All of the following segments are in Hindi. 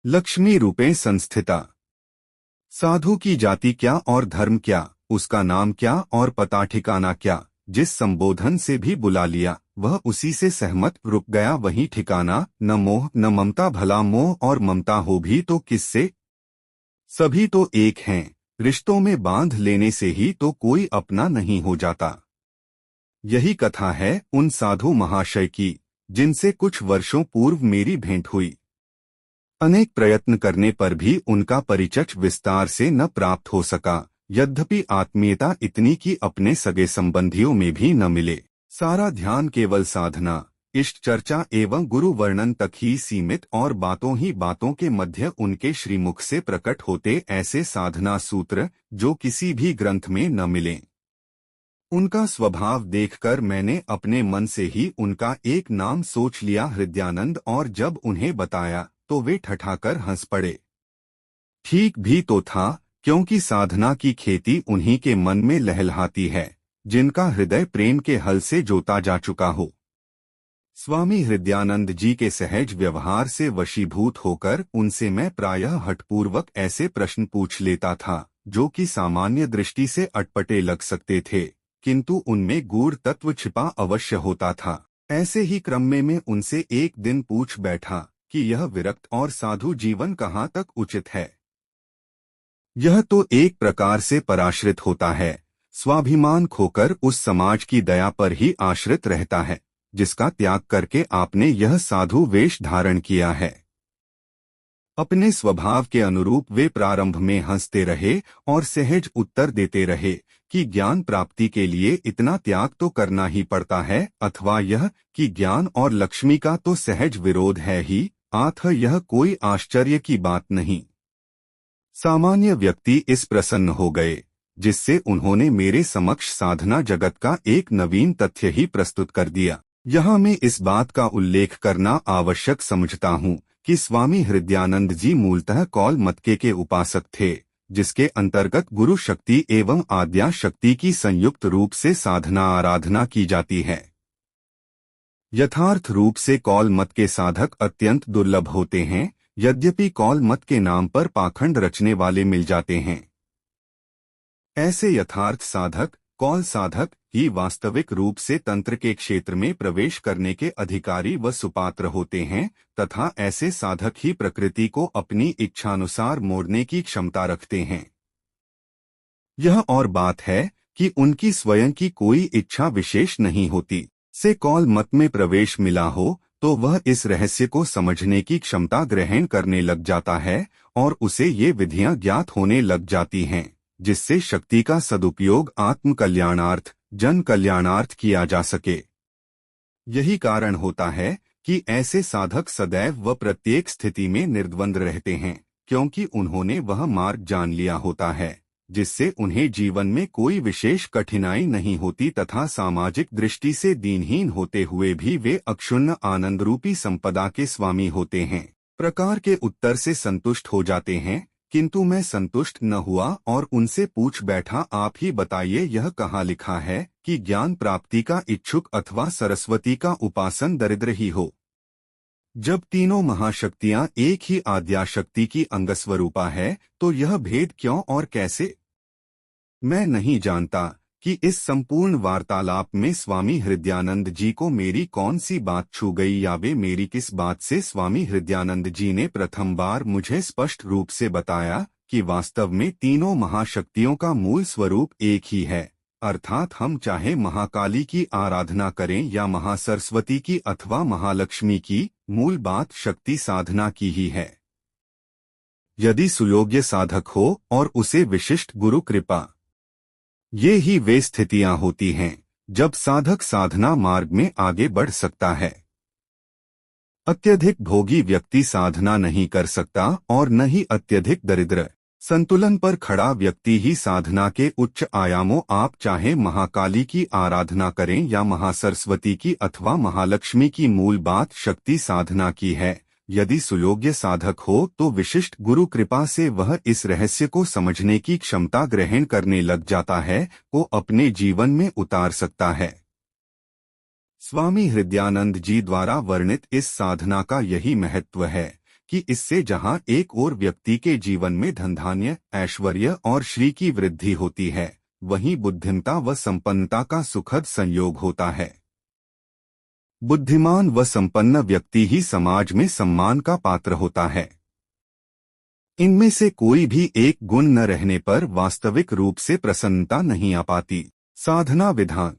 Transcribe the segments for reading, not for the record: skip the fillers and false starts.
लक्ष्मी रूपे संस्थिता। साधु की जाति क्या और धर्म क्या, उसका नाम क्या और पता ठिकाना क्या, जिस संबोधन से भी बुला लिया वह उसी से सहमत रुक गया वहीं ठिकाना। न मोह न ममता, भला मोह और ममता हो भी तो किससे, सभी तो एक हैं। रिश्तों में बांध लेने से ही तो कोई अपना नहीं हो जाता। यही कथा है उन साधु महाशय की जिनसे कुछ वर्षों पूर्व मेरी भेंट हुई। अनेक प्रयत्न करने पर भी उनका परिचय विस्तार से न प्राप्त हो सका। यद्यपि आत्मीयता इतनी कि अपने सगे संबंधियों में भी न मिले। सारा ध्यान केवल साधना, इष्ट चर्चा एवं गुरु वर्णन तक ही सीमित और बातों ही बातों के मध्य उनके श्रीमुख से प्रकट होते ऐसे साधना सूत्र जो किसी भी ग्रंथ में न मिले। उनका स्वभाव देखकर मैंने अपने मन से ही उनका एक नाम सोच लिया, हृदयानंद, और जब उन्हें बताया तो वे ठठाकर हंस पड़े। ठीक भी तो था, क्योंकि साधना की खेती उन्हीं के मन में लहलहाती है जिनका हृदय प्रेम के हल से जोता जा चुका हो। स्वामी हृदयानंद जी के सहज व्यवहार से वशीभूत होकर उनसे मैं प्रायः हठपूर्वक ऐसे प्रश्न पूछ लेता था जो कि सामान्य दृष्टि से अटपटे लग सकते थे, किंतु उनमें गूढ़ तत्व छिपा अवश्य होता था। ऐसे ही क्रम में मैं उनसे एक दिन पूछ बैठा कि यह विरक्त और साधु जीवन कहाँ तक उचित है। यह तो एक प्रकार से पराश्रित होता है, स्वाभिमान खोकर उस समाज की दया पर ही आश्रित रहता है जिसका त्याग करके आपने यह साधु वेश धारण किया है। अपने स्वभाव के अनुरूप वे प्रारंभ में हंसते रहे और सहज उत्तर देते रहे कि ज्ञान प्राप्ति के लिए इतना त्याग तो करना ही पड़ता है, अथवा यह कि ज्ञान और लक्ष्मी का तो सहज विरोध है ही, अतः यह कोई आश्चर्य की बात नहीं। सामान्य व्यक्ति इस प्रसन्न हो गए जिससे उन्होंने मेरे समक्ष साधना जगत का एक नवीन तथ्य ही प्रस्तुत कर दिया। यहाँ मैं इस बात का उल्लेख करना आवश्यक समझता हूँ कि स्वामी हृदयानंद जी मूलतः कौल मतके के उपासक थे, जिसके अंतर्गत गुरु शक्ति एवं आद्या शक्ति की संयुक्त रूप से साधना आराधना की जाती है। यथार्थ रूप से कौल मत के साधक अत्यंत दुर्लभ होते हैं, यद्यपि कौल मत के नाम पर पाखंड रचने वाले मिल जाते हैं। ऐसे यथार्थ साधक, कौल साधक ही वास्तविक रूप से तंत्र के क्षेत्र में प्रवेश करने के अधिकारी व सुपात्र होते हैं, तथा ऐसे साधक ही प्रकृति को अपनी इच्छानुसार मोड़ने की क्षमता रखते हैं। यह और बात है कि उनकी स्वयं की कोई इच्छा विशेष नहीं होती। से कौल मत में प्रवेश मिला हो तो वह इस रहस्य को समझने की क्षमता ग्रहण करने लग जाता है और उसे ये विधियां ज्ञात होने लग जाती हैं जिससे शक्ति का सदुपयोग आत्म कल्याणार्थ, जन कल्याणार्थ किया जा सके। यही कारण होता है कि ऐसे साधक सदैव व प्रत्येक स्थिति में निर्द्वंद रहते हैं, क्योंकि उन्होंने वह मार्ग जान लिया होता है जिससे उन्हें जीवन में कोई विशेष कठिनाई नहीं होती तथा सामाजिक दृष्टि से दीनहीन होते हुए भी वे अक्षुण्ण आनंद रूपी संपदा के स्वामी होते हैं। प्रकार के उत्तर से संतुष्ट हो जाते हैं, किंतु मैं संतुष्ट न हुआ और उनसे पूछ बैठा, आप ही बताइए यह कहाँ लिखा है कि ज्ञान प्राप्ति का इच्छुक अथवा सरस्वती का उपासन दरिद्र ही हो। जब तीनों महाशक्तियां एक ही आद्याशक्ति की अंगस्वरूपा है तो यह भेद क्यों और कैसे? मैं नहीं जानता कि इस संपूर्ण वार्तालाप में स्वामी हृदयानंद जी को मेरी कौन सी बात छू गई या वे मेरी किस बात से स्वामी हृदयानंद जी ने प्रथम बार मुझे स्पष्ट रूप से बताया कि वास्तव में तीनों महाशक्तियों का मूल स्वरूप एक ही है, अर्थात हम चाहे महाकाली की आराधना करें या महासरस्वती की अथवा महालक्ष्मी की, मूल बात शक्ति साधना की ही है। यदि सुयोग्य साधक हो और उसे विशिष्ट गुरु कृपा, ये ही वे स्थितियां होती हैं जब साधक साधना मार्ग में आगे बढ़ सकता है। अत्यधिक भोगी व्यक्ति साधना नहीं कर सकता और न ही अत्यधिक दरिद्र। संतुलन पर खड़ा व्यक्ति ही साधना के उच्च आयामों, आप चाहे महाकाली की आराधना करें या महासरस्वती की अथवा महालक्ष्मी की, मूल बात शक्ति साधना की है। यदि सुयोग्य साधक हो तो विशिष्ट गुरु कृपा से वह इस रहस्य को समझने की क्षमता ग्रहण करने लग जाता है, को अपने जीवन में उतार सकता है। स्वामी हृदयानंद जी द्वारा वर्णित इस साधना का यही महत्व है कि इससे जहां एक और व्यक्ति के जीवन में धनधान्य, ऐश्वर्य और श्री की वृद्धि होती है, वहीं बुद्धिमता व संपन्नता का सुखद संयोग होता है। बुद्धिमान व संपन्न व्यक्ति ही समाज में सम्मान का पात्र होता है। इनमें से कोई भी एक गुण न रहने पर वास्तविक रूप से प्रसन्नता नहीं आ पाती। साधना विधान।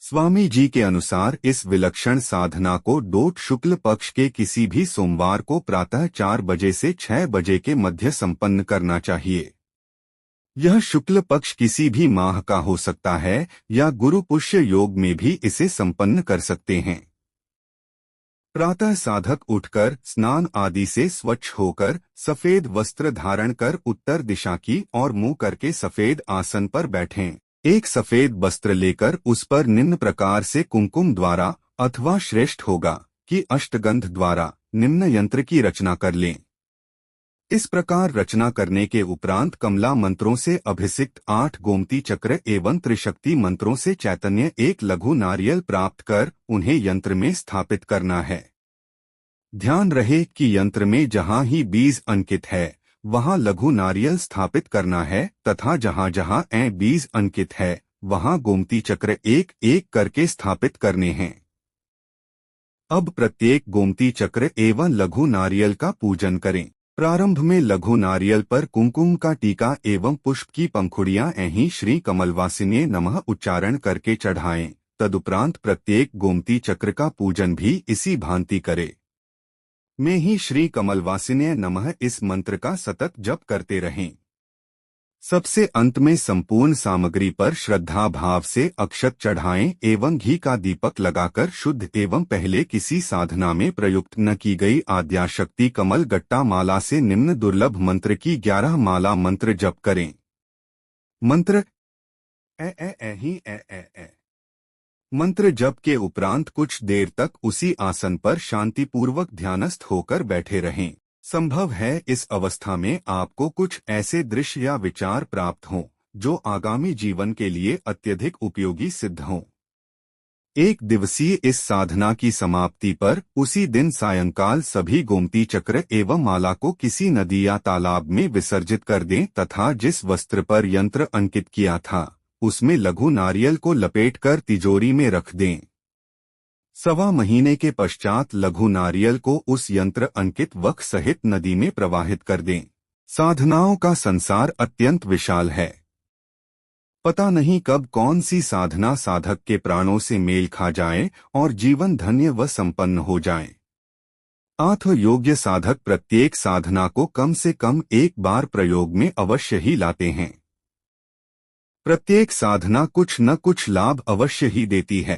स्वामी जी के अनुसार इस विलक्षण साधना को डोट शुक्ल पक्ष के किसी भी सोमवार को प्रातः 4 बजे से 6 बजे के मध्य संपन्न करना चाहिए। यह शुक्ल पक्ष किसी भी माह का हो सकता है या गुरु पुष्य योग में भी इसे संपन्न कर सकते हैं। प्रातः साधक उठकर स्नान आदि से स्वच्छ होकर सफेद वस्त्र धारण कर उत्तर दिशा की और मुंह करके सफेद आसन पर बैठें। एक सफेद वस्त्र लेकर उस पर निम्न प्रकार से कुमकुम द्वारा अथवा श्रेष्ठ होगा कि अष्टगंध द्वारा निम्न यंत्र की रचना कर लें। इस प्रकार रचना करने के उपरांत कमला मंत्रों से अभिषिक्त 8 गोमती चक्र एवं त्रिशक्ति मंत्रों से चैतन्य एक लघु नारियल प्राप्त कर उन्हें यंत्र में स्थापित करना है। ध्यान रहे कि यंत्र में जहां ही बीज अंकित है वहां लघु नारियल स्थापित करना है तथा जहां जहां बीज अंकित है वहां गोमती चक्र एक एक करके स्थापित करने हैं। अब प्रत्येक गोमती चक्र एवं लघु नारियल का पूजन करें। प्रारंभ में लघु नारियल पर कुमकुम का टीका एवं पुष्प की पंखुड़ियां ऐहीं श्री कमलवासिने नमः उच्चारण करके चढ़ाएं। तदुपरांत प्रत्येक गोमती चक्र का पूजन भी इसी भांति करे। में ही श्री कमलवासिने नमः इस मंत्र का सतत जप करते रहें। सबसे अंत में संपूर्ण सामग्री पर श्रद्धा भाव से अक्षत चढ़ाएं एवं घी का दीपक लगाकर शुद्ध एवं पहले किसी साधना में प्रयुक्त न की गई आद्याशक्ति कमल गट्टा माला से निम्न दुर्लभ मंत्र की 11 माला मंत्र जप करें। मंत्र मंत्र जप के उपरांत कुछ देर तक उसी आसन पर शांतिपूर्वक ध्यानस्थ होकर बैठे रहें। संभव है इस अवस्था में आपको कुछ ऐसे दृश्य या विचार प्राप्त हों जो आगामी जीवन के लिए अत्यधिक उपयोगी सिद्ध हों। एक दिवसीय इस साधना की समाप्ति पर उसी दिन सायंकाल सभी गोमती चक्र एवं माला को किसी नदी या तालाब में विसर्जित कर दें तथा जिस वस्त्र पर यंत्र अंकित किया था उसमें लघु नारियल को लपेटकर तिजोरी में रख दें। 1.25 महीने के पश्चात लघु नारियल को उस यंत्र अंकित वक्ष सहित नदी में प्रवाहित कर दें। साधनाओं का संसार अत्यंत विशाल है। पता नहीं कब कौन सी साधना साधक के प्राणों से मेल खा जाए और जीवन धन्य व संपन्न हो जाए। आत्म योग्य साधक प्रत्येक साधना को कम से कम एक बार प्रयोग में अवश्य ही लाते हैं। प्रत्येक साधना कुछ न कुछ लाभ अवश्य ही देती है।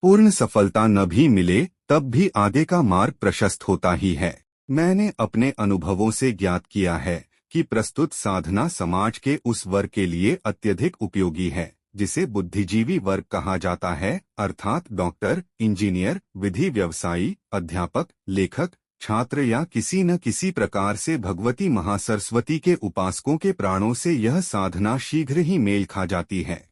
पूर्ण सफलता न भी मिले तब भी आगे का मार्ग प्रशस्त होता ही है। मैंने अपने अनुभवों से ज्ञात किया है कि प्रस्तुत साधना समाज के उस वर्ग के लिए अत्यधिक उपयोगी है जिसे बुद्धिजीवी वर्ग कहा जाता है, अर्थात डॉक्टर, इंजीनियर, विधि व्यवसायी, अध्यापक, लेखक, छात्र या किसी न किसी प्रकार से भगवती महासरस्वती के उपासकों के प्राणों से यह साधना शीघ्र ही मेल खा जाती है।